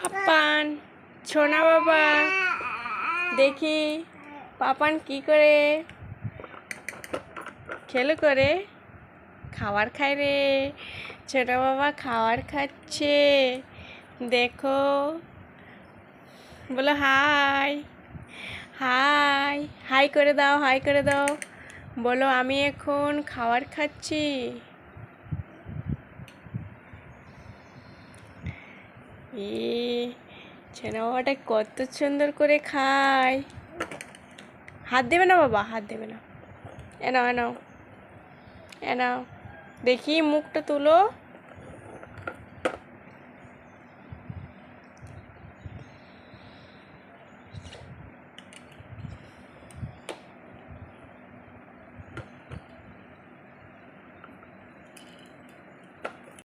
পাপান সোনা বাবা দেখি পাপান কি করে খেলো করে খাবার খায় রে। ছোট বাবা খাবার খাচ্ছে দেখো, বলো হাই হাই হাই করে দাও, হাই করে দাও, বলো আমি এখন খাবার খাচ্ছি। ছোনা বাবাটা কত সুন্দর করে খায়। হাত দেবে না বাবা, হাত দেবে না। এনাও এনাও এনাও, দেখি মুখটা তুলো।